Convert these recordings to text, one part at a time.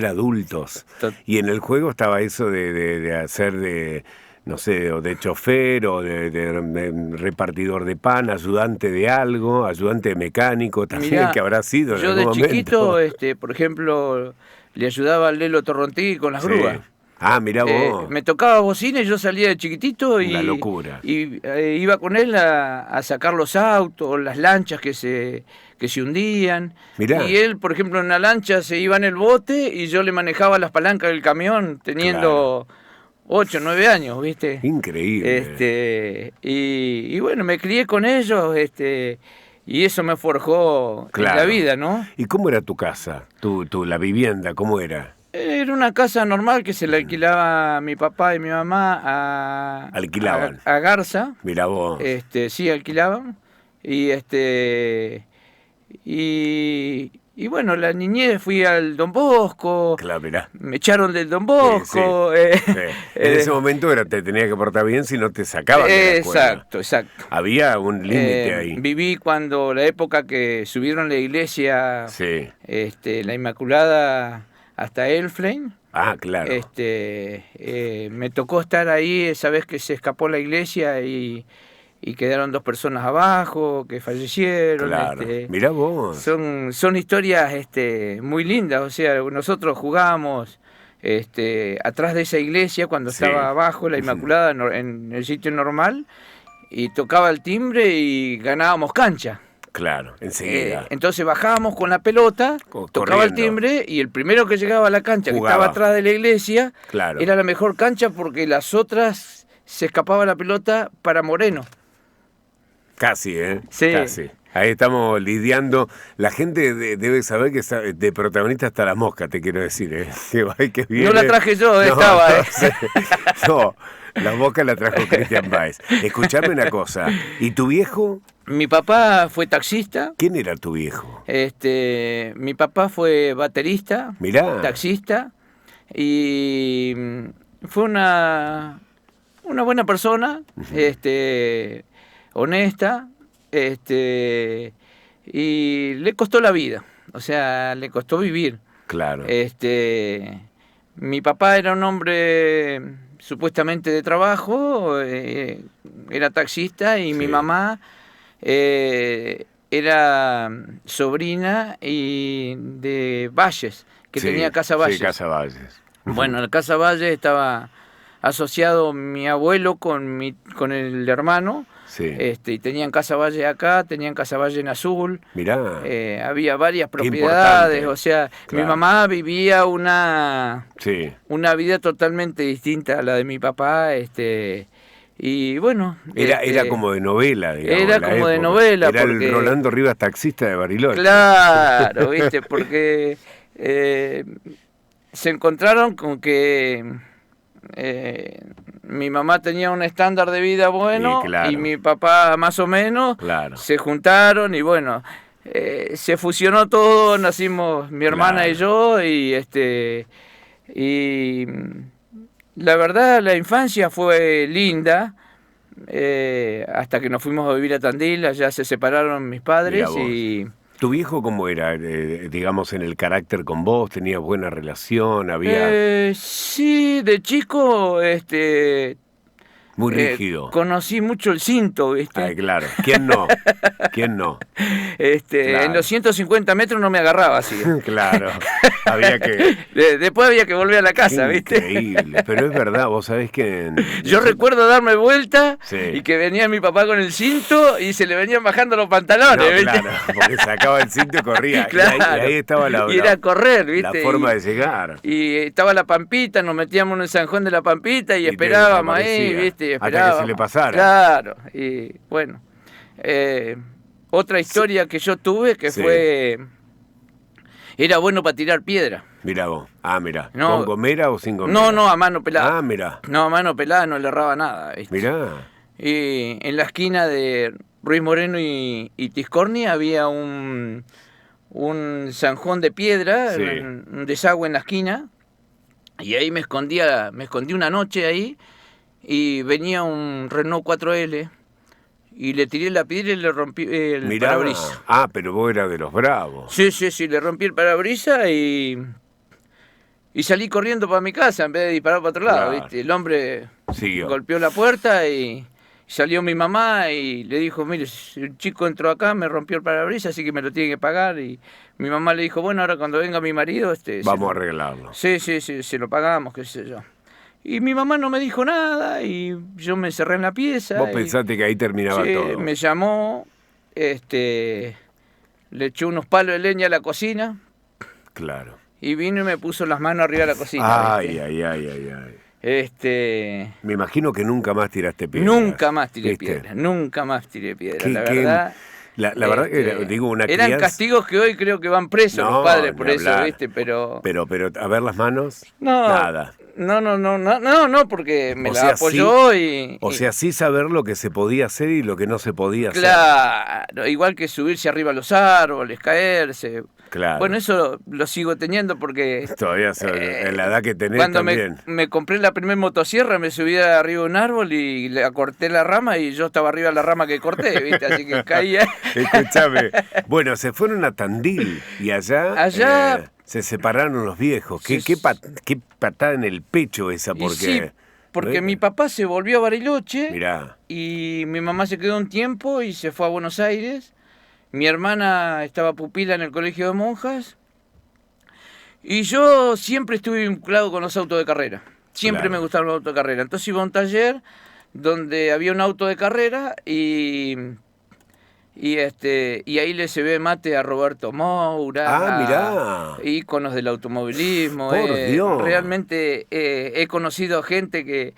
adultos. Tot- Y en el juego estaba eso de hacer de, no sé, o de chofer, o de repartidor de pan, ayudante de algo, ayudante de mecánico también, que Mirá, habrá sido en yo algún de chiquito, momento. por ejemplo, le ayudaba al Lelo Torrontigui con las Sí. grúas. Ah, mirá vos, Me tocaba bocina y yo salía de chiquitito una locura. y iba con él a sacar los autos, las lanchas que se hundían. Mirá, Y él, por ejemplo, en una lancha se iba en el bote y yo le manejaba las palancas del camión claro, teniendo 8 9 años, ¿viste? increíble. Y bueno, me crié con ellos, y eso me forjó en la Claro. vida, ¿no? ¿Y cómo era tu casa? La vivienda, ¿cómo era? Era una casa normal que se le alquilaba a mi papá y mi mamá Alquilaban. a Garza. Mirá vos. Sí, alquilaban. Y y bueno, la niñez fui al Don Bosco, Claro, mirá. me echaron del Don Sí, sí. Bosco. Sí. En ese momento te tenías que portar bien si no te sacaban de la escuela. Exacto, exacto. Había un límite ahí. Viví cuando la época que subieron la iglesia, Sí. la Inmaculada hasta Elflein. Ah, claro. Me tocó estar ahí esa vez que se escapó la iglesia y quedaron 2 personas abajo que fallecieron. Claro. Mirá vos. Son historias muy lindas. O sea, nosotros jugábamos atrás de esa iglesia cuando Sí. estaba abajo la Inmaculada en el sitio normal, y tocaba el timbre y ganábamos cancha. Claro, enseguida. Entonces bajábamos con la pelota, tocaba el Corriendo. timbre y el primero que llegaba a la cancha, que Jugaba. estaba atrás de la iglesia, Claro. era la mejor cancha porque las otras se escapaba la pelota para Moreno. Casi, ¿eh? Sí. Casi. Ahí estamos lidiando. La gente debe saber que de protagonista hasta la mosca, te quiero decir, ¿eh? Que va y que viene. No la traje yo, No, estaba. no, sí. No, la mosca la trajo Cristian Báez. Escuchame una cosa. ¿Y tu viejo? Mi papá fue taxista. ¿Quién era tu viejo? Mi papá fue baterista, Mirá. taxista, y fue una buena persona, honesta, y le costó la vida, o sea, le costó vivir. Claro. Mi papá era un hombre supuestamente de trabajo, era taxista, y Sí. mi mamá era sobrina de Valles, que Sí, tenía Casa Valles. Sí, Casa Valles. Bueno, en Casa Valles estaba asociado mi abuelo con el hermano. Sí. Y tenían Casa Valle acá, tenían Casa Valle en Azul. Mirá. Había varias Qué propiedades, importante. o sea, Claro. mi mamá vivía una Sí. vida totalmente distinta a la de mi papá, y bueno. Era como de novela, digamos. Era la como de época. novela, Era porque- el Rolando Rivas taxista de Bariloche. Claro, ¿viste? Porque se encontraron con que mi mamá tenía un estándar de vida bueno, Sí, claro. y mi papá más o menos. Claro. Se juntaron y bueno, se fusionó todo, nacimos mi hermana Claro. y yo, y la verdad la infancia fue linda. Hasta que nos fuimos a vivir a Tandil, allá se separaron mis padres. Mirá vos. Y ¿Tu viejo cómo era, digamos, en el carácter con vos? ¿Tenías buena relación? ¿Había sí, de chico muy rígido? conocí mucho el cinto, ¿viste? Ay, claro. ¿Quién no? ¿Quién no? Claro. En los 150 metros no me agarraba así. Claro. Había que... Después había que volver a la casa, ¿viste? Increíble. Pero es verdad, vos sabés que... Yo recuerdo darme vuelta, Sí. y que venía mi papá con el cinto y se le venían bajando los No, pantalones, ¿viste? claro, porque sacaba el cinto y corría. Claro. Y ahí estaba Y era correr, la ¿viste? forma de llegar. Y estaba la Pampita, nos metíamos en el zanjón de la Pampita y te esperábamos ahí, desaparecía, ¿viste? Y hasta que se esperábamos. le pasara. Claro, y bueno. Otra historia que yo tuve que Sí. fue... Era bueno para tirar piedra. Mirá vos. Ah, mirá. No. ¿Con gomera o sin gomera? No, a mano pelada. Ah, mirá. No, a mano pelada no le erraba nada, ¿viste? Mirá. Y en la esquina de Ruiz Moreno y Tiscornia había un zanjón de piedra, Sí. un desagüe en la esquina, y ahí me escondí una noche ahí, y venía un Renault 4L, y le tiré la piedra y le rompí el Mirá. parabrisas. Ah, pero vos eras de los bravos. Sí, le rompí el parabrisas y Y salí corriendo para mi casa en vez de disparar para otro lado, Claro. ¿viste? El hombre Siguió. golpeó la puerta y salió mi mamá y le dijo, mire, si un chico entró acá, me rompió el parabrisas, así que me lo tiene que pagar. Y mi mamá le dijo, bueno, ahora cuando venga mi marido... Vamos a arreglarlo. Sí, se lo pagamos, qué sé yo. Y mi mamá no me dijo nada y yo me encerré en la pieza. Vos y, pensaste que ahí terminaba sí, todo. me llamó, le echó unos palos de leña a la cocina Claro. y vino y me puso las manos arriba de la cocina. Ay, ¿viste? ay. Me imagino que nunca más tiraste piedras. Nunca más tiré ¿viste? piedras, nunca más tiré piedras, Qué- la qué- verdad. La verdad que, digo, una eran crianza- castigos que hoy creo que van presos No, los padres por ni eso, hablar. ¿viste? Pero Pero, a ver las manos, no, nada. no, porque me O la sea, apoyó O sea, sí saber lo que se podía hacer y lo que no se podía hacer. claro, igual que subirse arriba a los árboles, caerse. Claro. Bueno, eso lo sigo teniendo porque Todavía en la edad que tenés cuando también. me compré la primera motosierra me subí arriba de un árbol y le corté la rama y yo estaba arriba de la rama que corté, ¿viste? Así que caía. Escúchame. Bueno, se fueron a Tandil y allá se separaron los viejos. Sí, Qué patada en el pecho esa, Y porque... sí, porque mi papá se volvió a Bariloche Mirá, y mi mamá se quedó un tiempo y se fue a Buenos Aires. Mi hermana estaba pupila en el colegio de monjas y yo siempre estuve vinculado con los autos de carrera. Siempre Claro. me gustaron los autos de carrera. Entonces iba a un taller donde había un auto de carrera y ahí le se ve mate a Roberto Moura, mirá. íconos del automovilismo. Por Dios. Realmente he conocido gente que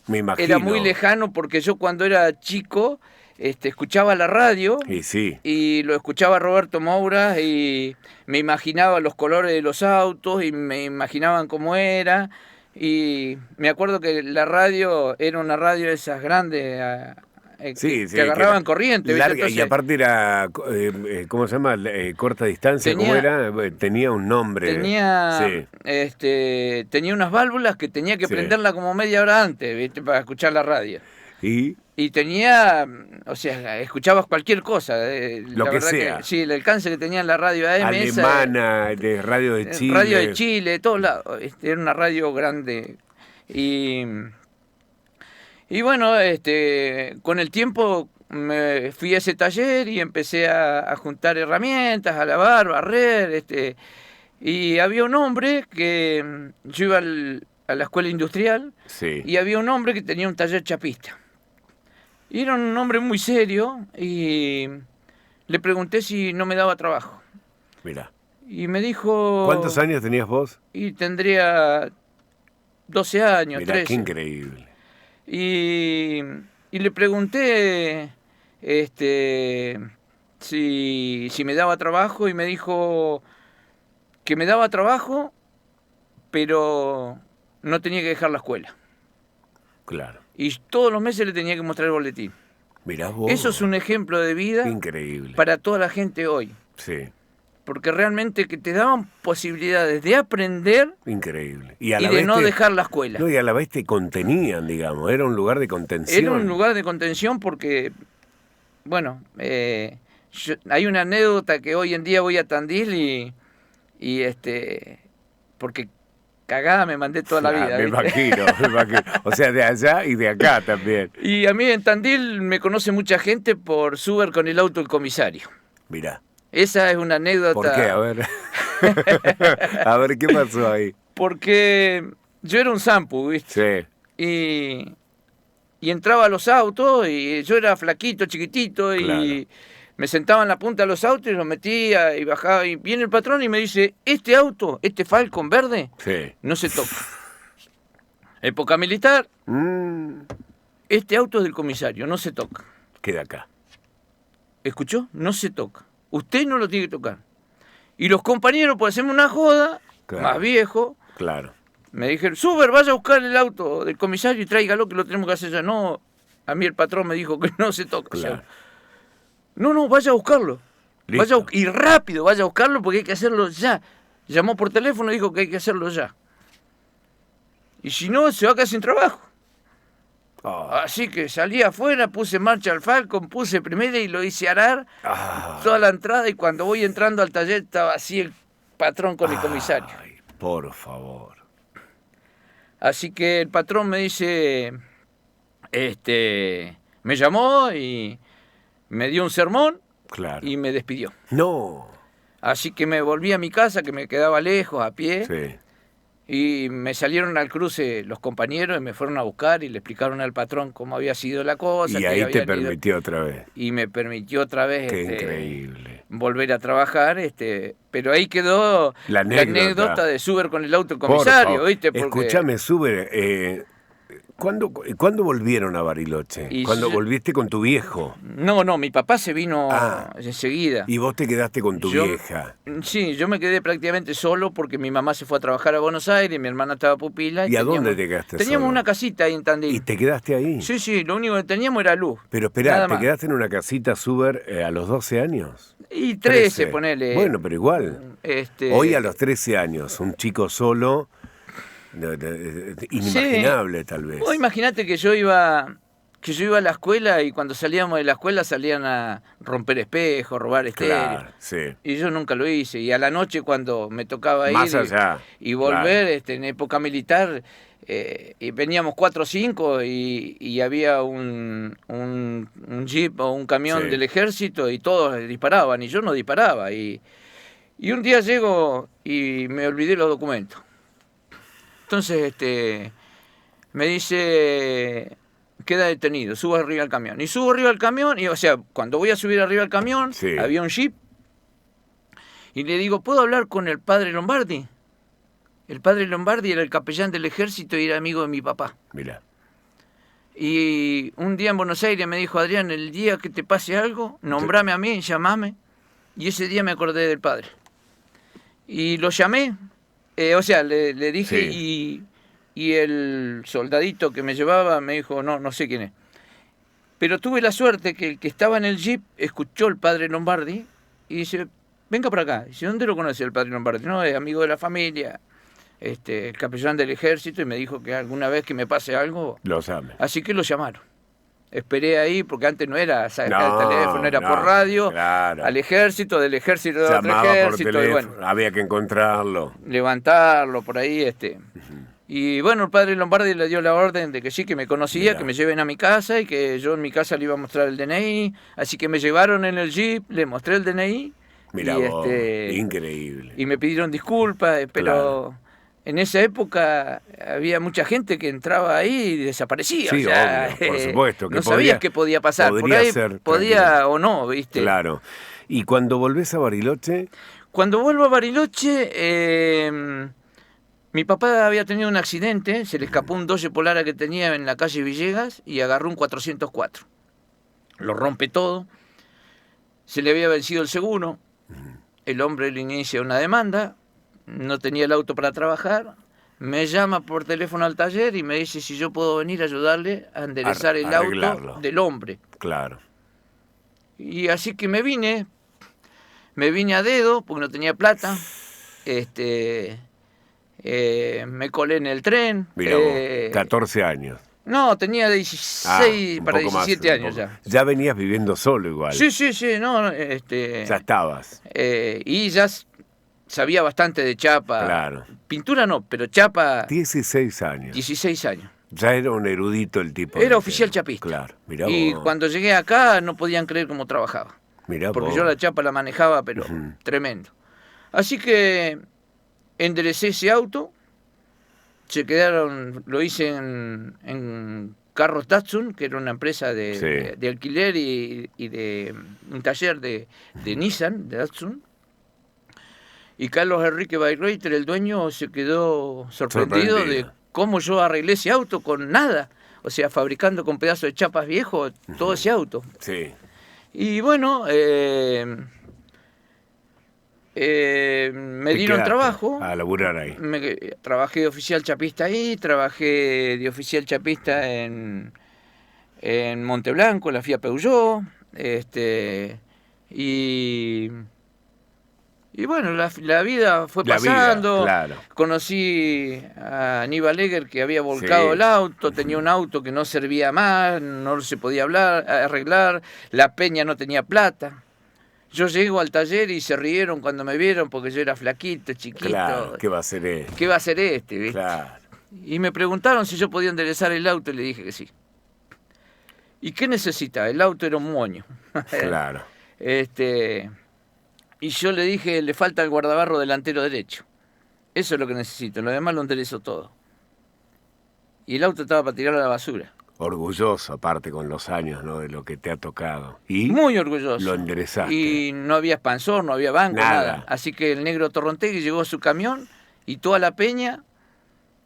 me imagino. era muy lejano porque yo cuando era chico escuchaba la radio Y sí, y lo escuchaba Roberto Moura y me imaginaba los colores de los autos y me imaginaban cómo era. Y me acuerdo que la radio era una radio de esas grandes que agarraban era corriente. ¿viste? larga, Entonces, y aparte era, ¿cómo se llama? Corta distancia, ¿cómo era? Tenía un nombre. tenía, Sí. tenía unas válvulas que tenía que Sí. prenderla como media hora antes, ¿viste? Para escuchar la radio. Y tenía, o sea, escuchabas cualquier cosa. Lo la que verdad sea. sí, el alcance que tenía en la radio AM. Alemana, de Radio de Chile. Radio de Chile, de todos lados. Era una radio grande. Y bueno, con el tiempo me fui a ese taller y empecé a juntar herramientas, a lavar, barrer. Y había un hombre que yo iba a la escuela industrial. Sí. Y había un hombre que tenía un taller chapista. Y era un hombre muy serio y le pregunté si no me daba trabajo. Mirá. Y me dijo... ¿Cuántos años tenías vos? Y tendría 12 años, Mirá, 13. qué increíble. Y le pregunté si me daba trabajo y me dijo que me daba trabajo, pero no tenía que dejar la escuela. Claro. Y todos los meses le tenía que mostrar el boletín. Mirá vos. Eso es un ejemplo de vida Increíble. para toda la gente hoy. Sí, Porque realmente que te daban posibilidades de aprender increíble. y a la de vez no dejar la escuela. No, y a la vez te contenían, digamos. Era un lugar de contención. Era un lugar de contención porque, bueno, hay una anécdota que hoy en día voy a Tandil y porque cagada me mandé toda la vida. Me ¿viste? imagino. O sea, de allá y de acá también. Y a mí en Tandil me conoce mucha gente por subir con el auto el comisario. Mirá. Esa es una anécdota. ¿Por qué? A ver. A ver, ¿qué pasó ahí? Porque yo era un zampu, ¿viste? Sí. Y entraba a los autos y yo era flaquito, chiquitito y Claro. me sentaba en la punta de los autos y los metía y bajaba. Y viene el patrón y me dice, este auto, este Falcon verde, Sí. no se toca. Época militar, este auto es del comisario, no se toca. Queda acá. ¿Escuchó? No se toca. Usted no lo tiene que tocar. Y los compañeros, por hacerme una joda, Claro. más viejo, Claro. me dijeron, Suber, vaya a buscar el auto del comisario y tráigalo que lo tenemos que hacer ya. No, a mí el patrón me dijo que no se toca. Claro. O sea, no, vaya a buscarlo. Listo. Y rápido, vaya a buscarlo porque hay que hacerlo ya. Llamó por teléfono y dijo que hay que hacerlo ya. Y si no, se va a quedar sin trabajo. Oh. Así que salí afuera, puse en marcha al Falcon, puse primera y lo hice arar Ah. toda la entrada y cuando voy entrando al taller estaba así el patrón con el comisario. Ay, Por favor. Así que el patrón me dice, me llamó y me dio un sermón Claro. y me despidió. No. Así que me volví a mi casa, que me quedaba lejos, a pie, Sí. y me salieron al cruce los compañeros y me fueron a buscar y le explicaron al patrón cómo había sido la cosa. Y que ahí te habían ido, permitió otra vez. y me permitió otra vez Qué increíble. volver a trabajar, pero ahí quedó La anécdota de Suber con el auto del Por comisario, favor. ¿viste? Porque, Escúchame, Suber, ¿cuándo volvieron a Bariloche? Y ¿Cuándo yo- volviste con tu viejo? No, mi papá se vino Ah. enseguida. Y vos te quedaste con tu Yo- vieja. Sí, yo me quedé prácticamente solo porque mi mamá se fue a trabajar a Buenos Aires, mi hermana estaba pupila. ¿Y a dónde te quedaste Teníamos solo? una casita ahí en Tandil. ¿Y te quedaste ahí? Sí, lo único que teníamos era luz. Pero esperá, Nada ¿te más. quedaste en una casita Suber a los 12 años? Y 13, ponele. Bueno, pero igual. Hoy a los 13 años, un chico solo, inimaginable tal vez. Vos imaginate que yo iba a la escuela y cuando salíamos de la escuela salían a romper espejos, robar estéreos. Claro, sí. Y yo nunca lo hice. Y a la noche cuando me tocaba Más ir allá, y volver claro. en época militar, y veníamos 4 o 5 y había un jeep o un camión Sí. del ejército y todos disparaban y yo no disparaba. Y un día llego y me olvidé los documentos. Entonces me dice, queda detenido, suba arriba al camión. Y subo arriba al camión, y o sea, cuando voy a subir arriba al camión, Sí. había un jeep. Y le digo, ¿puedo hablar con el padre Lombardi? El padre Lombardi era el capellán del ejército y era amigo de mi papá. Mirá. Y un día en Buenos Aires me dijo, Adrián, el día que te pase algo, nombrame a mí, llamame. Y ese día me acordé del padre. Y lo llamé, le dije, y el soldadito que me llevaba me dijo, no sé quién es. Pero tuve la suerte que el que estaba en el jeep escuchó el padre Lombardi y dice, venga para acá. Dice, ¿dónde lo conoce el padre Lombardi? No, es amigo de la familia, el capellán del ejército, y me dijo que alguna vez que me pase algo, Lo sabe. así que lo llamaron. Esperé ahí, porque antes no era sacar No, el teléfono, era no, por radio, claro. al ejército, del ejército de otro Llamaba por ejército, y teléfono, bueno, había que encontrarlo. levantarlo por ahí, Y bueno, el padre Lombardi le dio la orden de que sí, que me conocía, Mirá. que me lleven a mi casa y que yo en mi casa le iba a mostrar el DNI. Así que me llevaron en el jeep, le mostré el DNI. Mirá y, vos, increíble. y me pidieron disculpas, pero Claro. en esa época había mucha gente que entraba ahí y desaparecía. Sí, o sea, obvio, por supuesto, que no podía- sabías qué podía pasar. Por podría ahí ser, podía tranquilo. o no, ¿viste? Claro. Y cuando volvés a Bariloche, Cuando vuelvo a Bariloche, mi papá había tenido un accidente, se le escapó un Dodge Polara que tenía en la calle Villegas y agarró un 404. Lo rompe todo, se le había vencido el seguro, el hombre le inicia una demanda, no tenía el auto para trabajar, me llama por teléfono al taller y me dice si yo puedo venir a ayudarle a enderezar el Arreglarlo. auto del hombre. claro. Y así que me vine a dedo porque no tenía plata, me colé en el tren. Mirá vos, 14 años. No, tenía 16 un para poco más, 17 un años poco. ya. Ya venías viviendo solo igual. Sí, no, Ya estabas. y ya sabía bastante de chapa. Claro. Pintura no, pero chapa 16 años. 16 años. Ya era un erudito el tipo. Era oficial chapista. Claro, mirá Y vos. cuando llegué acá no podían creer cómo trabajaba. Mirá Porque vos. yo la chapa la manejaba, pero tremendo. Así que enderecé ese auto, lo hice en Carros Datsun, que era una empresa de alquiler y de un taller de Nissan, de Datsun. Y Carlos Enrique Bayreuther, el dueño, se quedó sorprendido de cómo yo arreglé ese auto con nada. O sea, fabricando con pedazos de chapas viejos todo ese auto. Sí. Y bueno, me Te dieron quedaste trabajo. A laburar ahí. Trabajé de oficial chapista ahí, trabajé de oficial chapista en Monteblanco, en la FIA Peugeot, y bueno, la vida fue La vida, pasando. claro. Conocí a Aníbal Egger, que había volcado el auto, tenía un auto que no servía más, no se podía arreglar, la peña no tenía plata. Yo llego al taller y se rieron cuando me vieron porque yo era flaquito, chiquito. Claro, ¿qué va a ser este? ¿Qué va a ser este, viste? Claro. Y me preguntaron si yo podía enderezar el auto y le dije que sí. ¿Y qué necesita? El auto era un moño. Claro. Y yo le dije, le falta el guardabarro delantero derecho. Eso es lo que necesito, lo demás lo enderezo todo. Y el auto estaba para tirar a la basura. Orgulloso, aparte con los años, ¿no? De lo que te ha tocado. ¿Y? Muy orgulloso. Lo enderezaste. Y no había expansor, no había banco, nada. Así que el negro Torrontegui llegó a su camión y toda la peña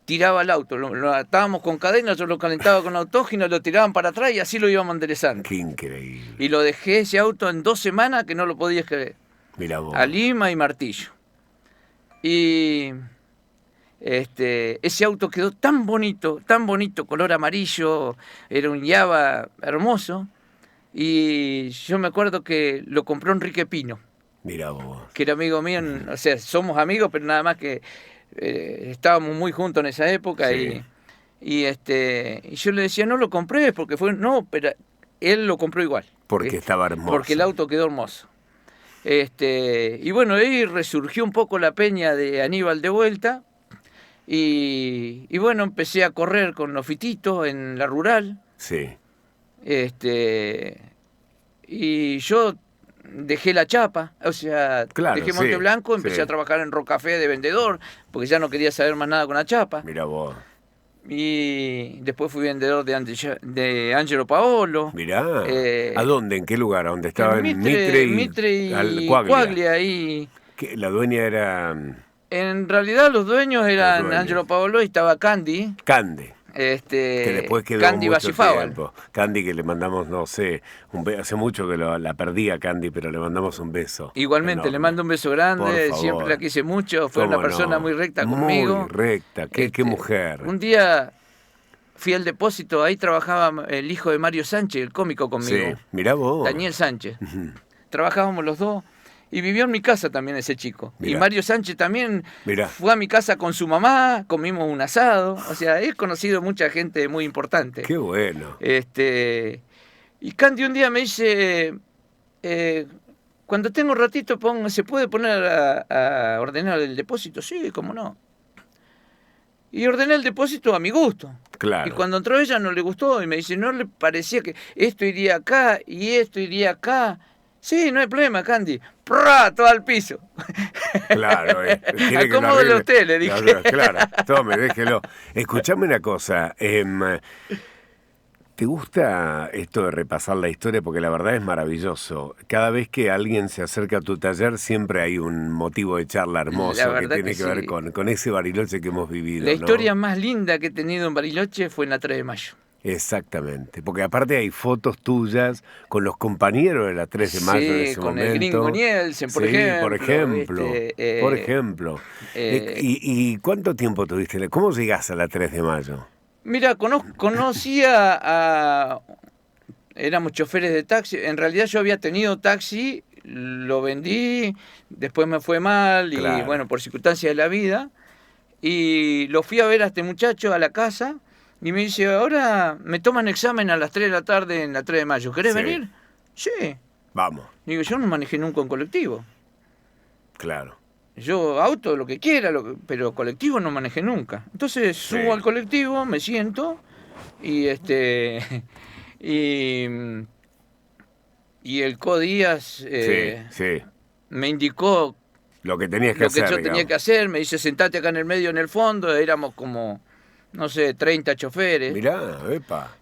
tiraba el auto. Lo atábamos con cadenas, yo lo calentaba con autógeno, lo tiraban para atrás y así lo íbamos enderezando. Qué increíble. Y lo dejé ese auto en 2 semanas que no lo podías creer. Mirá vos. A lima y martillo. Y ese auto quedó tan bonito, color amarillo, era un Java hermoso. Y yo me acuerdo que lo compró Enrique Pino. Mirá vos. Que era amigo mío, o sea, somos amigos, pero nada más que estábamos muy juntos en esa época. Sí. Y yo le decía, no lo compré, porque no, pero él lo compró igual. Porque estaba hermoso. Porque el auto quedó hermoso. Y bueno, ahí resurgió un poco la peña de Aníbal de vuelta. Y bueno, empecé a correr con los fititos en la rural. Sí. Y yo dejé la chapa, o sea, claro, dejé Monte Blanco, empecé a trabajar en Rocafé de vendedor, porque ya no quería saber más nada con la chapa. Mirá vos. Y después fui vendedor de Angelo Paolo. Mirá. ¿A dónde? ¿En qué lugar? ¿A dónde estaba? En Mitre y Quaglia. Ahí. La dueña era... En realidad los dueños eran Angelo Paolo y estaba Candy. Candy. Que después quedó Candy mucho Bacifábal. tiempo. Candy, que le mandamos, no sé, hace mucho que la perdí a Candy, pero le mandamos un beso. Igualmente, enorme. le mando un beso grande, siempre la quise mucho, fue una persona muy recta conmigo. Muy recta, qué mujer. Un día fui al depósito, ahí trabajaba el hijo de Mario Sánchez, el cómico conmigo. Sí, mirá vos. Daniel Sánchez. Trabajábamos los dos. Y vivió en mi casa también ese chico. Mirá. Y Mario Sánchez también fue a mi casa con su mamá, comimos un asado. O sea, he conocido mucha gente muy importante. Qué bueno. Y Candy un día me dice, cuando tengo un ratito, ¿se puede poner a ordenar el depósito? Sí, cómo no. Y ordené el depósito a mi gusto. Claro. Y cuando entró ella no le gustó y me dice, ¿no le parecía que esto iría acá y esto iría acá? Sí, no hay problema, Candy. ¡Prá! Todo al piso. Claro, acomódelo usted, le dije. Claro, tome, déjelo. Escuchame una cosa. ¿Te gusta esto de repasar la historia? Porque la verdad es maravilloso. Cada vez que alguien se acerca a tu taller, siempre hay un motivo de charla hermoso que tiene que ver con ese Bariloche que hemos vivido. La historia más linda que he tenido en Bariloche fue en la 3 de mayo. Exactamente, porque aparte hay fotos tuyas con los compañeros de la 3 de mayo en ese con momento. el Gringo Nielsen, por ejemplo. Por ejemplo. ¿Y cuánto tiempo tuviste? ¿Cómo llegás a la 3 de mayo? Mira, conocía a... Éramos choferes de taxi. En realidad yo había tenido taxi, lo vendí, después me fue mal y bueno, por circunstancias de la vida. Y lo fui a ver a este muchacho a la casa. Y me dice, ahora me toman examen a las 3 de la tarde en la 3 de mayo. ¿Querés venir? Sí. Vamos. Digo, yo no manejé nunca un colectivo. Claro. Yo auto, lo que quiera, pero colectivo no manejé nunca. Entonces subo al colectivo, me siento y y el Co Díaz me indicó lo que tenías que hacer. Lo que yo tenía que hacer. Me dice, sentate acá en el medio, en el fondo. Éramos como... no sé, 30 choferes. Mirá, epa.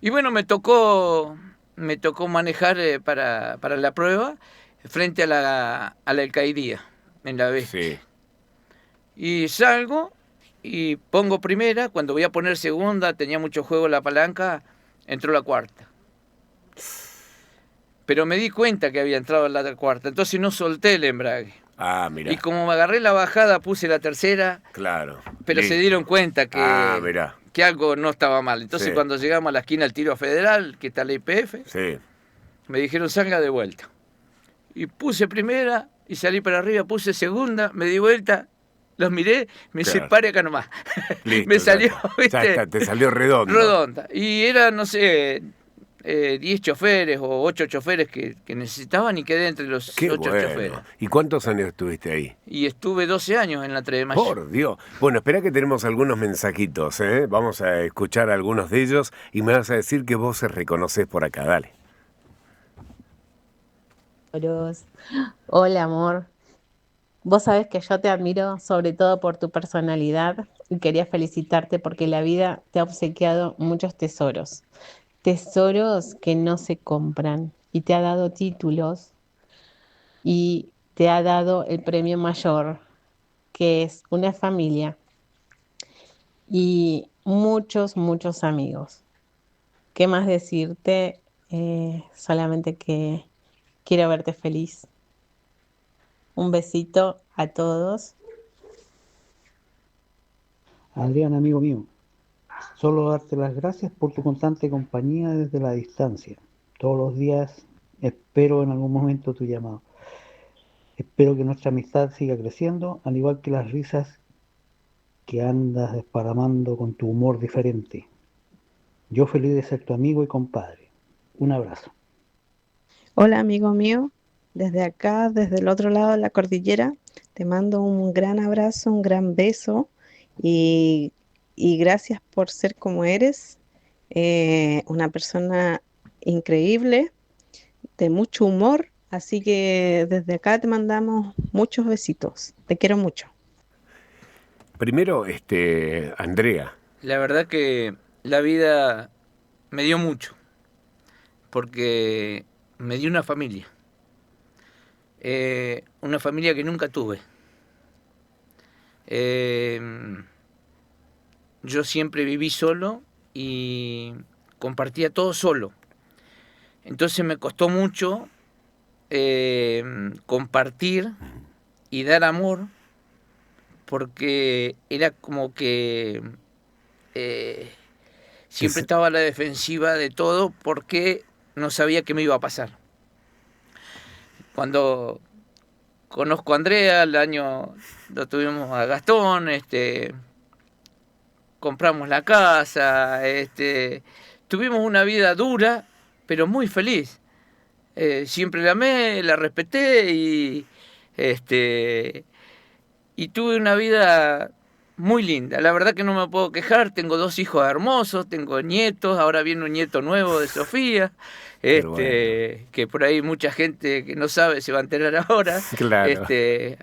Y bueno, me tocó manejar para la prueba frente a la alcaidía, en la B. Sí. Y salgo y pongo primera. Cuando voy a poner segunda, tenía mucho juego la palanca, entró la cuarta. Pero me di cuenta que había entrado la cuarta, entonces no solté el embrague. Ah, mira. Y como me agarré la bajada, puse la tercera. Claro. Pero se dieron cuenta que algo no estaba mal. Entonces cuando llegamos a la esquina del Tiro Federal, que está la IPF, me dijeron salga de vuelta. Y puse primera y salí para arriba, puse segunda, me di vuelta, los miré, me separé acá nomás. Listo, me salió, ¿viste? Te salió redonda. Redonda. Y era, no sé, 10 choferes o 8 choferes que necesitaban y quedé entre los Qué 8 choferes. bueno. ¿Y cuántos años estuviste ahí? Y estuve 12 años en la 3 de Mayo. Por Dios. Bueno, espera que tenemos algunos mensajitos, ¿eh? Vamos a escuchar algunos de ellos y me vas a decir que vos se reconoces por acá. Dale. Hola, amor. Vos sabés que yo te admiro sobre todo por tu personalidad y quería felicitarte porque la vida te ha obsequiado muchos tesoros, tesoros que no se compran y te ha dado títulos y te ha dado el premio mayor, que es una familia y muchos, muchos amigos. ¿Qué más decirte? Solamente que quiero verte feliz. Un besito a todos. Adrián, amigo mío, solo darte las gracias por tu constante compañía desde la distancia. Todos los días espero en algún momento tu llamado. Espero que nuestra amistad siga creciendo, al igual que las risas que andas desparramando con tu humor diferente. Yo feliz de ser tu amigo y compadre. Un abrazo. Hola amigo mío, desde acá, desde el otro lado de la cordillera, te mando un gran abrazo, un gran beso y, y gracias por ser como eres, una persona increíble, de mucho humor, así que desde acá te mandamos muchos besitos, te quiero mucho. Primero, Andrea. La verdad que la vida me dio mucho, porque me dio una familia que nunca tuve. Eh, yo siempre viví solo y compartía todo solo. Entonces me costó mucho compartir y dar amor, porque era como que siempre estaba a la defensiva de todo porque no sabía qué me iba a pasar. Cuando conozco a Andrea, el año lo tuvimos a Gastón, compramos la casa, tuvimos una vida dura, pero muy feliz. Siempre la amé, la respeté y tuve una vida muy linda. La verdad que no me puedo quejar, tengo 2 hijos hermosos, tengo nietos, ahora viene un nieto nuevo de Sofía, Bueno. que por ahí mucha gente que no sabe se va a enterar ahora. Claro.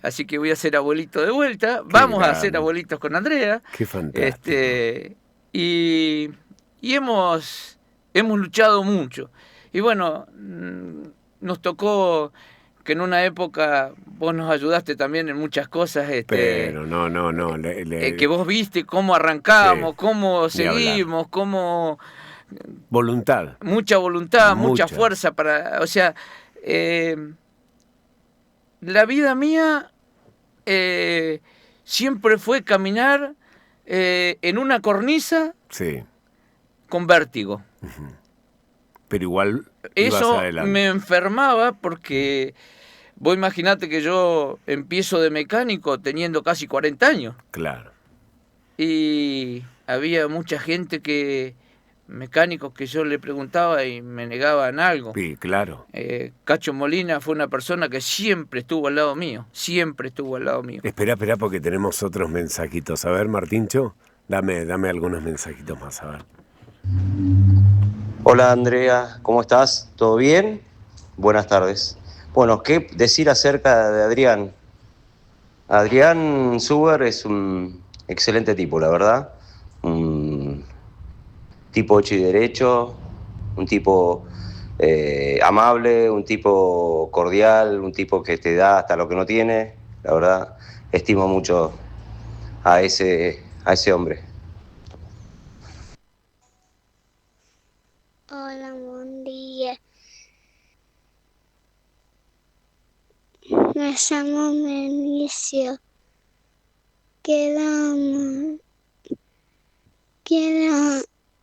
Así que voy a ser abuelito de vuelta. Qué Vamos grande. a ser abuelitos con Andrea. Qué fantástico. Y hemos luchado mucho. Y bueno, nos tocó que en una época vos nos ayudaste también en muchas cosas, Pero no. que vos viste cómo Sí, arrancamos, cómo ni hablar. seguimos, cómo Voluntad. mucha voluntad, mucha Mucha. fuerza para, o sea, la vida mía siempre fue caminar en una cornisa Sí. con vértigo. Pero igual ibas Eso adelante. me enfermaba porque vos imaginate que yo empiezo de mecánico teniendo casi 40 años Claro. y había mucha gente mecánicos que yo le preguntaba y me negaban algo. Sí, claro. Cacho Molina fue una persona que siempre estuvo al lado mío, siempre estuvo al lado mío. Espera, porque tenemos otros mensajitos. A ver, Martincho, dame algunos mensajitos más, a ver. Hola Andrea, ¿cómo estás? ¿Todo bien? Buenas tardes. Bueno, ¿qué decir acerca de Adrián? Adrián Suber es un excelente tipo, la verdad. Un tipo hecho y derecho, un tipo amable, un tipo cordial, un tipo que te da hasta lo que no tiene. La verdad, estimo mucho a ese hombre. Hola, buen día. Me llamo Benicio. Quiero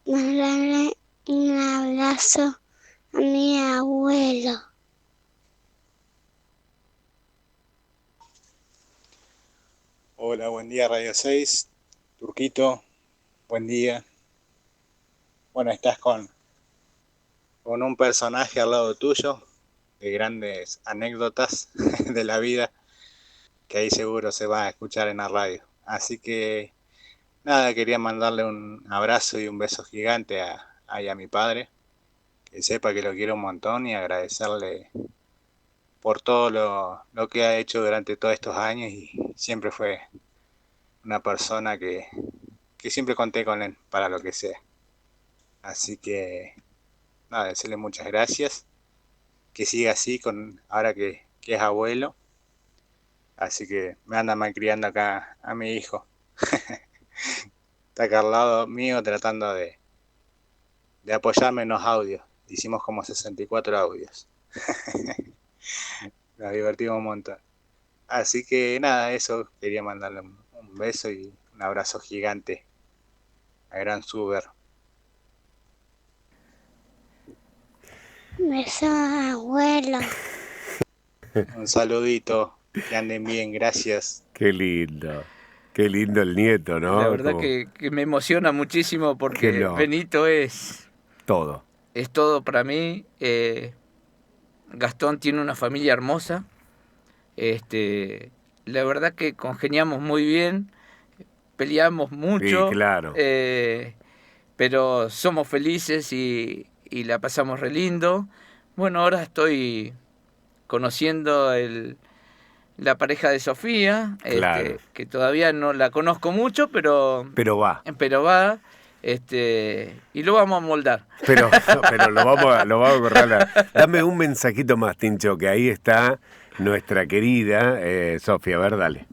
darle un abrazo a mi abuelo. Hola, buen día Radio 6, Turquito, buen día. Bueno, estás con con un personaje al lado tuyo, de grandes anécdotas de la vida, que ahí seguro se va a escuchar en la radio. Así que nada, quería mandarle un abrazo y un beso gigante a mi padre, que sepa que lo quiero un montón, y agradecerle por todo lo que ha hecho durante todos estos años, y siempre fue una persona que siempre conté con él para lo que sea. Así que nada, decirle muchas gracias, que siga así ahora que es abuelo. Así que me anda malcriando acá a mi hijo. Está acá al lado mío tratando de apoyarme en los audios. Hicimos como 64 audios. Nos divertimos un montón. Así que nada, eso, quería mandarle un beso y un abrazo gigante a Gran Suber. Beso, abuelo. Un saludito, que anden bien, gracias. Qué lindo el nieto, ¿no? La verdad que me emociona muchísimo porque Benito es todo para mí. Gastón tiene una familia hermosa. La verdad que congeniamos muy bien, peleamos mucho, sí, claro. Pero somos felices y la pasamos re lindo. Bueno, ahora estoy conociendo la pareja de Sofía, claro. Que todavía no la conozco mucho, pero va. Y lo vamos a moldar. Pero lo vamos a correr. Dame un mensajito más, Tincho, que ahí está nuestra querida Sofía. A ver, dale.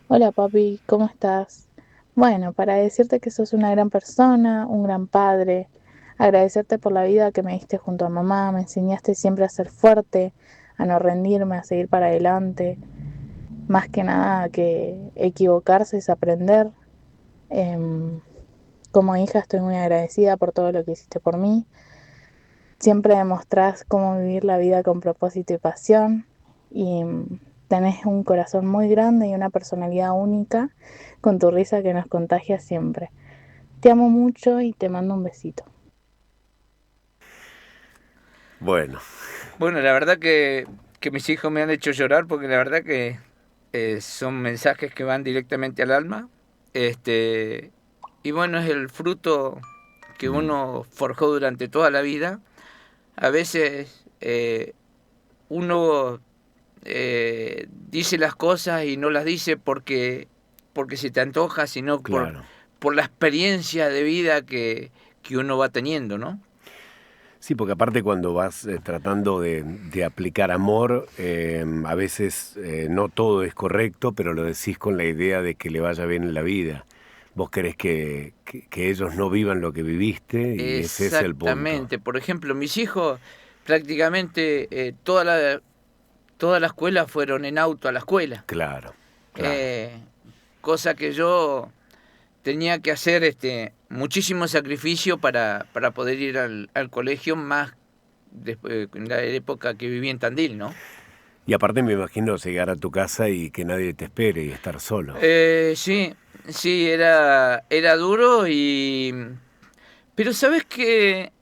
Hola, papi, ¿cómo estás? Bueno, para decirte que sos una gran persona, un gran padre, agradecerte por la vida que me diste junto a mamá, me enseñaste siempre a ser fuerte, a no rendirme, a seguir para adelante. Más que nada que equivocarse es aprender. Como hija estoy muy agradecida por todo lo que hiciste por mí. Siempre demostrás cómo vivir la vida con propósito y pasión. Y tenés un corazón muy grande y una personalidad única con tu risa que nos contagia siempre. Te amo mucho y te mando un besito. Bueno, la verdad que mis hijos me han hecho llorar porque la verdad que son mensajes que van directamente al alma. Y bueno, es el fruto que uno forjó durante toda la vida. A veces uno dice las cosas y no las dice porque se te antoja, sino claro, por la experiencia de vida que uno va teniendo, ¿no? Sí, porque aparte cuando vas tratando de aplicar amor, a veces no todo es correcto, pero lo decís con la idea de que le vaya bien en la vida. Vos querés que ellos no vivan lo que viviste y ese es el punto. Exactamente. Por ejemplo, mis hijos prácticamente toda la escuela fueron en auto a la escuela. Claro. Cosa que yo tenía que hacer muchísimo sacrificio para poder ir al colegio, más después, en la época que viví en Tandil, ¿no? Y aparte me imagino llegar a tu casa y que nadie te espere y estar solo. Sí, era duro, pero sabes que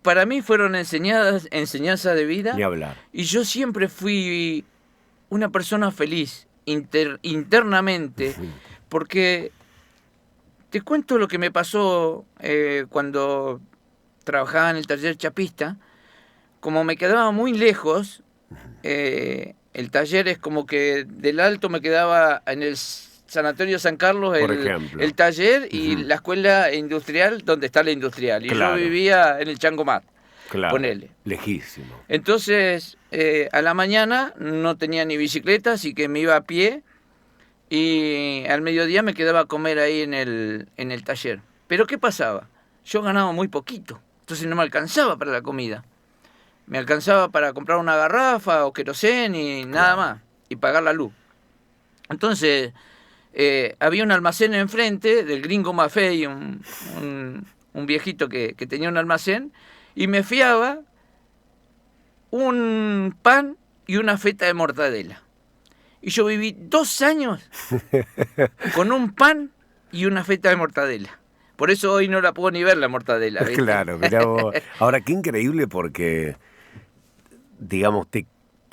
para mí fueron enseñanzas de vida. Ni hablar. Y yo siempre fui una persona feliz internamente, porque te cuento lo que me pasó cuando trabajaba en el taller chapista. Como me quedaba muy lejos, el taller es como que del Alto me quedaba en el Sanatorio San Carlos el taller y la escuela industrial donde está la industrial. Y yo vivía en el Changomar. Claro, ponele. Lejísimo. Entonces, a la mañana no tenía ni bicicleta, así que me iba a pie y al mediodía me quedaba a comer ahí en el taller. Pero ¿qué pasaba? Yo ganaba muy poquito, entonces no me alcanzaba para la comida. Me alcanzaba para comprar una garrafa o querosén y nada más, y pagar la luz. Entonces, había un almacén enfrente del Gringo Maffei, un viejito que tenía un almacén, y me fiaba un pan y una feta de mortadela. Y yo viví 2 años con un pan y una feta de mortadela. Por eso hoy no la puedo ni ver la mortadela, ¿viste? Claro, mirá vos. Ahora, qué increíble porque, digamos, te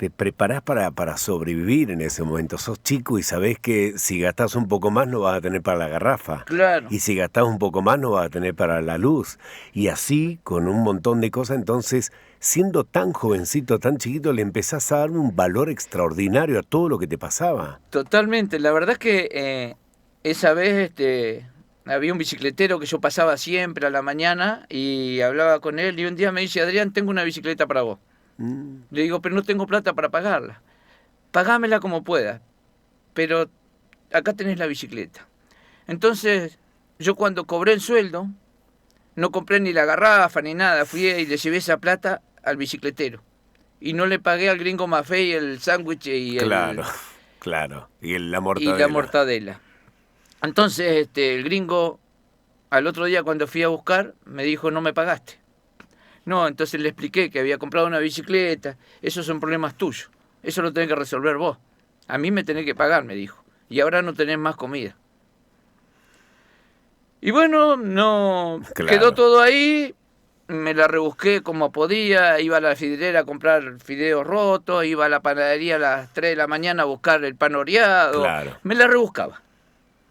preparás para sobrevivir en ese momento. Sos chico y sabés que si gastás un poco más no vas a tener para la garrafa. Claro. Y si gastás un poco más no vas a tener para la luz. Y así, con un montón de cosas, entonces, siendo tan jovencito, tan chiquito, le empezás a dar un valor extraordinario a todo lo que te pasaba. Totalmente. La verdad es que esa vez había un bicicletero que yo pasaba siempre a la mañana y hablaba con él y un día me dice, Adrián, tengo una bicicleta para vos. Le digo, pero no tengo plata para pagarla. Pagámela como puedas, pero acá tenés la bicicleta. Entonces, yo cuando cobré el sueldo, no compré ni la garrafa ni nada, fui y le llevé esa plata al bicicletero. Y no le pagué al gringo Maffei el sándwich y Claro. Y la mortadela. Entonces, el gringo, al otro día cuando fui a buscar, me dijo, no me pagaste. No, entonces le expliqué que había comprado una bicicleta, esos son problemas tuyos, eso lo tenés que resolver vos. A mí me tenés que pagar, me dijo, y ahora no tenés más comida. Y bueno, no quedó todo ahí, me la rebusqué como podía, iba a la fidería a comprar fideos rotos, iba a la panadería a las 3 de la mañana a buscar el pan oreado, me la rebuscaba,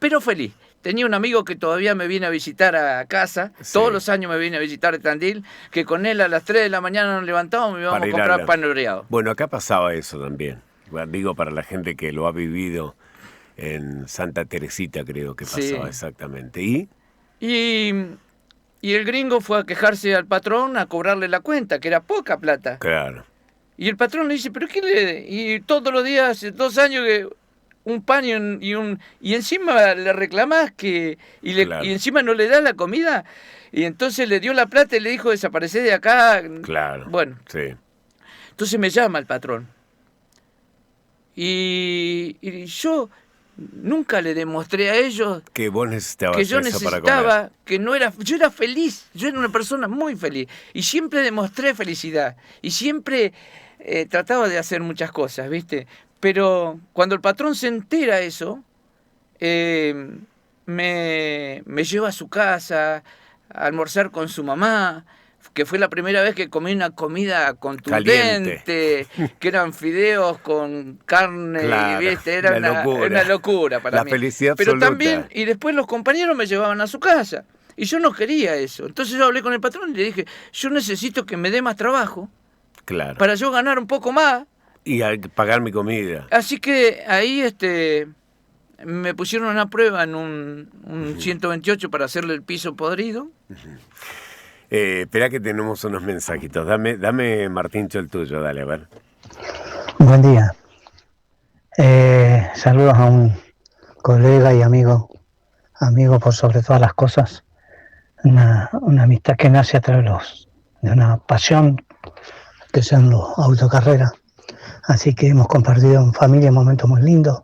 pero feliz. Tenía un amigo que todavía me viene a visitar a casa, todos los años me viene a visitar a Tandil, que con él a las 3 de la mañana nos levantábamos y íbamos a comprar pan oreado. Bueno, acá pasaba eso también. Digo, para la gente que lo ha vivido en Santa Teresita, creo que pasaba exactamente. Y el gringo fue a quejarse al patrón a cobrarle la cuenta, que era poca plata. Claro. Y el patrón le dice, ¿pero qué le...? Y todos los días, hace 2 años que... un pan y encima le reclamás y encima no le das la comida, y entonces le dio la plata y le dijo desaparecer de acá. Claro. Bueno, entonces me llama el patrón y yo nunca le demostré a ellos que vos necesitabas que yo eso necesitaba, para comer. que no era, yo era feliz, yo era una persona muy feliz y siempre demostré felicidad y siempre trataba de hacer muchas cosas, ¿viste? Pero cuando el patrón se entera eso, me lleva a su casa a almorzar con su mamá, que fue la primera vez que comí una comida contundente, que eran fideos con carne, ¿viste? Era una locura para mí. Felicidad Pero absoluta. también, y después los compañeros me llevaban a su casa, y yo no quería eso. Entonces yo hablé con el patrón y le dije, yo necesito que me dé más trabajo, para yo ganar un poco más, y a pagar mi comida. Así que ahí me pusieron una prueba en un 128 para hacerle el piso podrido. Espera que tenemos unos mensajitos. Dame Martíncho, el tuyo, dale, a ver. Buen día. Saludos a un colega y amigo por sobre todas las cosas. Una amistad que nace a través de una pasión que son los autocarreras. Así que hemos compartido en familia momentos muy lindos.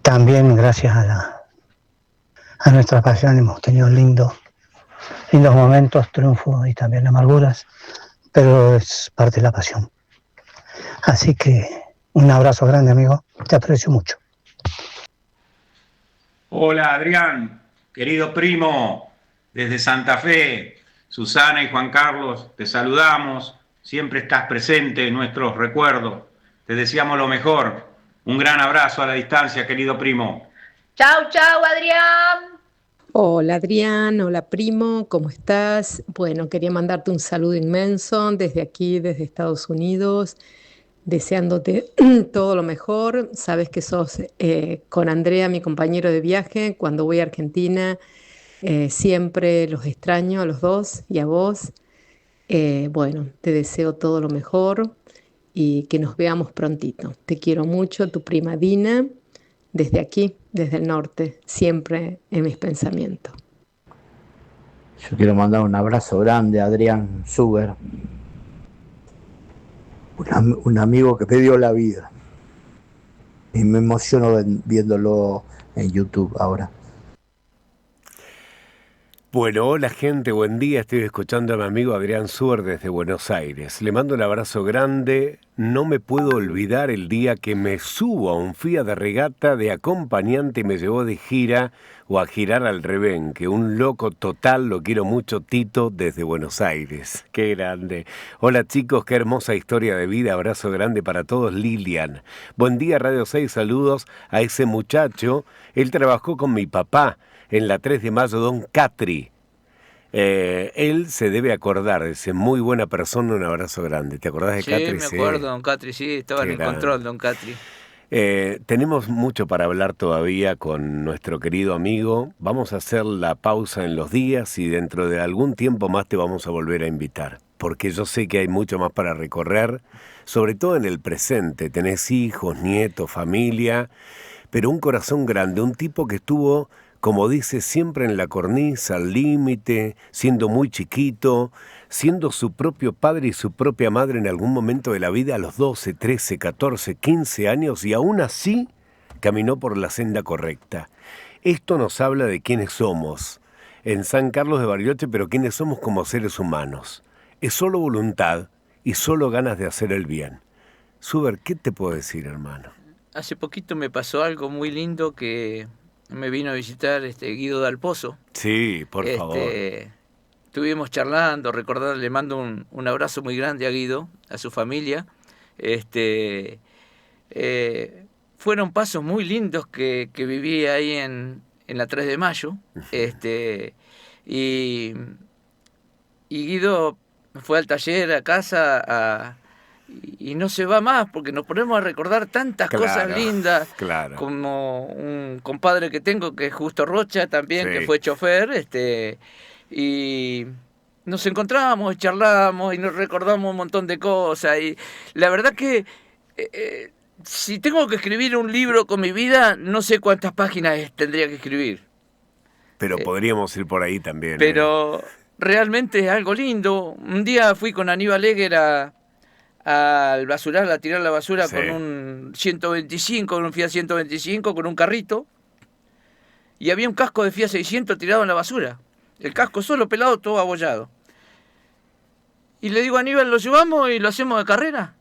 También gracias a nuestra pasión hemos tenido lindos momentos, triunfos y también amarguras, pero es parte de la pasión. Así que un abrazo grande, amigo, te aprecio mucho. Hola Adrián, querido primo, desde Santa Fe, Susana y Juan Carlos, te saludamos. Siempre estás presente en nuestros recuerdos. Te deseamos lo mejor. Un gran abrazo a la distancia, querido primo. Chau, Adrián. Hola Adrián, hola primo, ¿cómo estás? Bueno, quería mandarte un saludo inmenso desde aquí, desde Estados Unidos, deseándote todo lo mejor. Sabes que sos con Andrea, mi compañero de viaje. Cuando voy a Argentina, siempre los extraño a los dos y a vos. Bueno, te deseo todo lo mejor y que nos veamos prontito. Te quiero mucho, tu prima Dina, desde aquí, desde el norte, siempre en mis pensamientos. Yo quiero mandar un abrazo grande a Adrián Suber, un amigo que me dio la vida. Y me emociono viéndolo en YouTube ahora. Bueno, hola gente, buen día. Estoy escuchando a mi amigo Adrián Suber desde Buenos Aires. Le mando un abrazo grande No me puedo olvidar el día que me subo a un Fiat de regata de acompañante y me llevó de gira o a girar al revén, que un loco total, lo quiero mucho, Tito, desde Buenos Aires. Qué grande. Hola chicos, qué hermosa historia de vida, abrazo grande para todos, Lilian. Buen día Radio 6, saludos a ese muchacho, él trabajó con mi papá en la 3 de mayo, Don Catri. Él se debe acordar, dice, muy buena persona, un abrazo grande. ¿Te acordás de Sí, Catri? me acuerdo, don Catri, sí, estaba en Qué el grande. control, don Catri. Tenemos mucho para hablar todavía con nuestro querido amigo. Vamos a hacer la pausa en los días y dentro de algún tiempo más te vamos a volver a invitar. Porque yo sé que hay mucho más para recorrer, sobre todo en el presente. Tenés hijos, nietos, familia, pero un corazón grande, un tipo que estuvo, como dice, siempre en la cornisa, al límite, siendo muy chiquito, siendo su propio padre y su propia madre en algún momento de la vida a los 12, 13, 14, 15 años y aún así caminó por la senda correcta. Esto nos habla de quiénes somos en San Carlos de Bariloche, pero quiénes somos como seres humanos. Es solo voluntad y solo ganas de hacer el bien. Suber, ¿qué te puedo decir, hermano? Hace poquito me pasó algo muy lindo que me vino a visitar Guido Dal Pozo. Sí, por favor. Estuvimos charlando, recordando, le mando un abrazo muy grande a Guido, a su familia. Fueron pasos muy lindos que viví ahí en la 3 de mayo. Y Guido fue al taller, a casa, y no se va más, porque nos ponemos a recordar tantas cosas lindas, como un compadre que tengo, que es Justo Rocha también, que fue chofer, y nos encontramos, charlamos y nos recordamos un montón de cosas, y la verdad que si tengo que escribir un libro con mi vida, no sé cuántas páginas tendría que escribir. Pero podríamos ir por ahí también. Pero realmente es algo lindo. Un día fui con Aníbal Egger al basural, a tirar la basura con un 125, un Fiat 125, con un carrito, y había un casco de Fiat 600 tirado en la basura. El casco solo pelado, todo abollado. Y le digo a Aníbal, ¿lo llevamos y lo hacemos de carrera?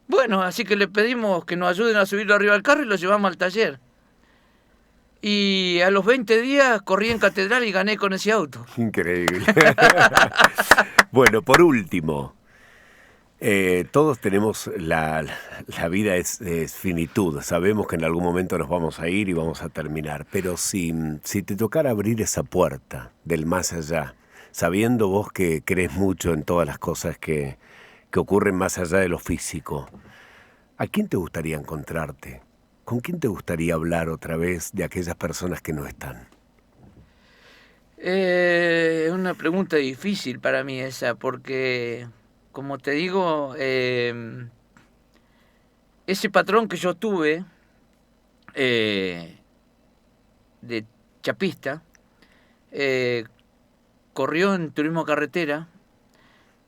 Bueno, así que le pedimos que nos ayuden a subirlo arriba del carro y lo llevamos al taller. Y a los 20 días corrí en Catedral y gané con ese auto. Increíble. Bueno, por último, todos tenemos, la vida es finitud. Sabemos que en algún momento nos vamos a ir y vamos a terminar. Pero si te tocara abrir esa puerta del más allá, sabiendo vos que crees mucho en todas las cosas que ocurren más allá de lo físico, ¿a quién te gustaría encontrarte? ¿Con quién te gustaría hablar otra vez de aquellas personas que no están? Es una pregunta difícil para mí esa, porque, como te digo, ese patrón que yo tuve de chapista, corrió en turismo carretera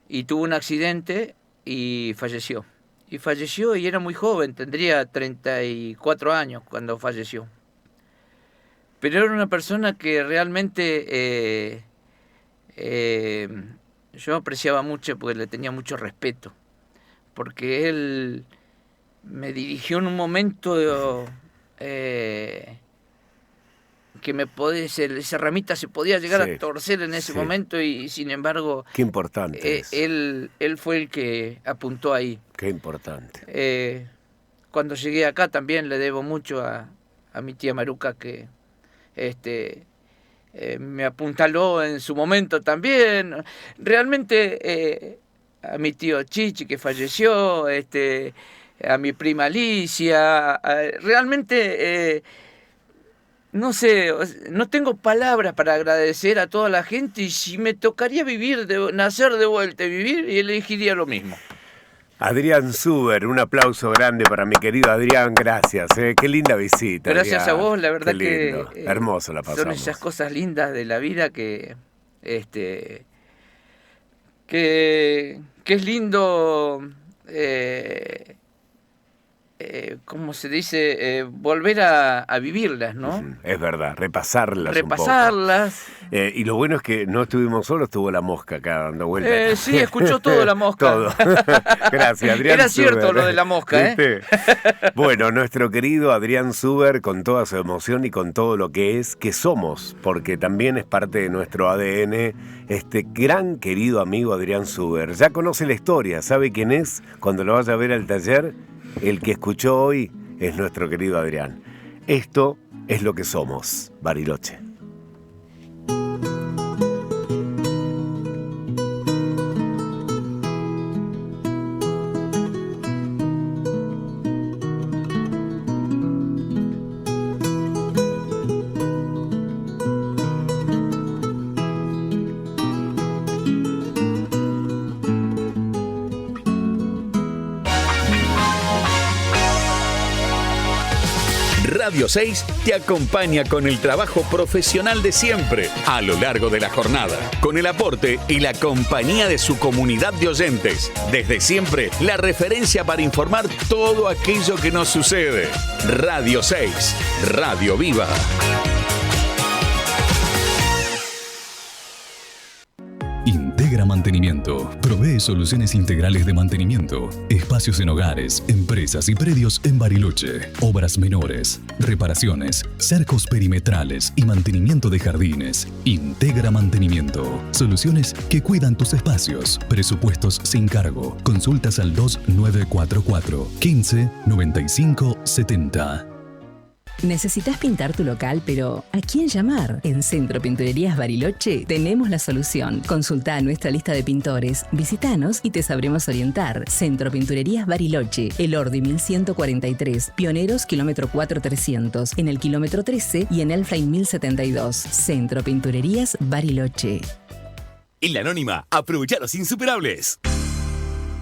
y tuvo un accidente y falleció. Y falleció y era muy joven, tendría 34 años cuando falleció. Pero era una persona que realmente yo apreciaba mucho porque le tenía mucho respeto. Porque él me dirigió en un momento que esa ramita se podía llegar a torcer en ese momento y sin embargo... Qué importante él fue el que apuntó ahí. Qué importante. Cuando llegué acá también le debo mucho a mi tía Maruca que me apuntaló en su momento también. Realmente a mi tío Chichi que falleció, a mi prima Alicia, realmente... no sé, no tengo palabras para agradecer a toda la gente y si me tocaría nacer de vuelta y vivir, elegiría lo mismo. Adrián Suber, un aplauso grande para mi querido Adrián, gracias, qué linda visita. Gracias Adrián. a vos, la verdad que hermoso la pasamos. Son esas cosas lindas de la vida que es lindo ¿cómo se dice? Volver a vivirlas, ¿no? Es verdad, repasarlas. Repasarlas. Un poco. Y lo bueno es que no estuvimos solos, estuvo la mosca acá dando vueltas. Sí, escuchó todo la mosca. Todo. Gracias, Adrián. Era cierto Suber. lo de la mosca, ¿eh? Bueno, nuestro querido Adrián Suber, con toda su emoción y con todo lo que somos, porque también es parte de nuestro ADN, este gran querido amigo Adrián Suber. Ya conoce la historia, sabe quién es, cuando lo vaya a ver al taller, el que escuchó hoy es nuestro querido Adrián. Esto es lo que somos, Bariloche. Radio 6 te acompaña con el trabajo profesional de siempre, a lo largo de la jornada, con el aporte y la compañía de su comunidad de oyentes. Desde siempre, la referencia para informar todo aquello que nos sucede. Radio 6, Radio Viva. Integra Mantenimiento. Provee soluciones integrales de mantenimiento. Espacios en hogares, empresas y predios en Bariloche. Obras menores, reparaciones, cercos perimetrales y mantenimiento de jardines. Integra Mantenimiento. Soluciones que cuidan tus espacios. Presupuestos sin cargo. Consultas al 2944 15 95 70. ¿Necesitas pintar tu local, pero a quién llamar? En Centro Pinturerías Bariloche tenemos la solución. Consulta nuestra lista de pintores, visítanos y te sabremos orientar. Centro Pinturerías Bariloche, El Ordi 1143, Pioneros kilómetro 4300, en el kilómetro 13 y en Elfline 1072. Centro Pinturerías Bariloche. En La Anónima, aprovecha los insuperables.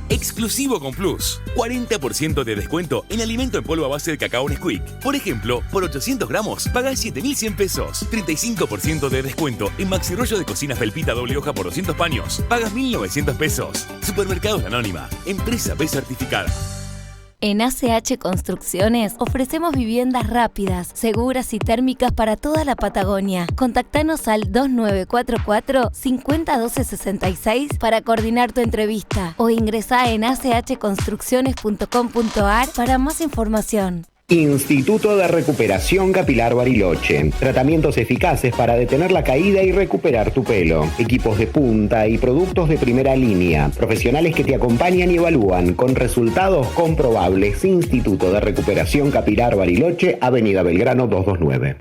Exclusivo con Plus. 40% de descuento en alimento en polvo a base de cacao Nesquik. Por ejemplo, por 800 gramos, pagás 7.100 pesos. 35% de descuento en maxi rollo de cocina felpita doble hoja por 200 paños. Pagas 1.900 pesos. Supermercados Anónima. Empresa B certificada. En ACH Construcciones ofrecemos viviendas rápidas, seguras y térmicas para toda la Patagonia. Contactanos al 2944 501266 para coordinar tu entrevista o ingresá en achconstrucciones.com.ar para más información. Instituto de Recuperación Capilar Bariloche. Tratamientos eficaces para detener la caída y recuperar tu pelo. Equipos de punta y productos de primera línea. Profesionales que te acompañan y evalúan con resultados comprobables. Instituto de Recuperación Capilar Bariloche, Avenida Belgrano 229.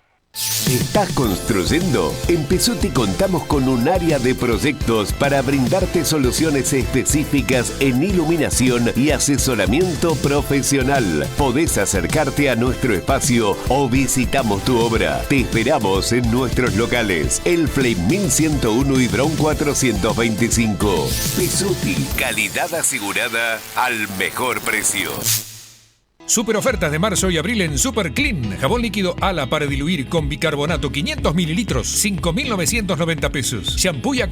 ¿Estás construyendo? En Pesuti contamos con un área de proyectos para brindarte soluciones específicas en iluminación y asesoramiento profesional. Podés acercarte a nuestro espacio o visitamos tu obra. Te esperamos en nuestros locales. El Flame 1101 y Bron 425. Pesuti, calidad asegurada al mejor precio. Super ofertas de marzo y abril en Super Clean. Jabón líquido Ala para diluir con bicarbonato 500 mililitros, 5.990 pesos. Shampoo y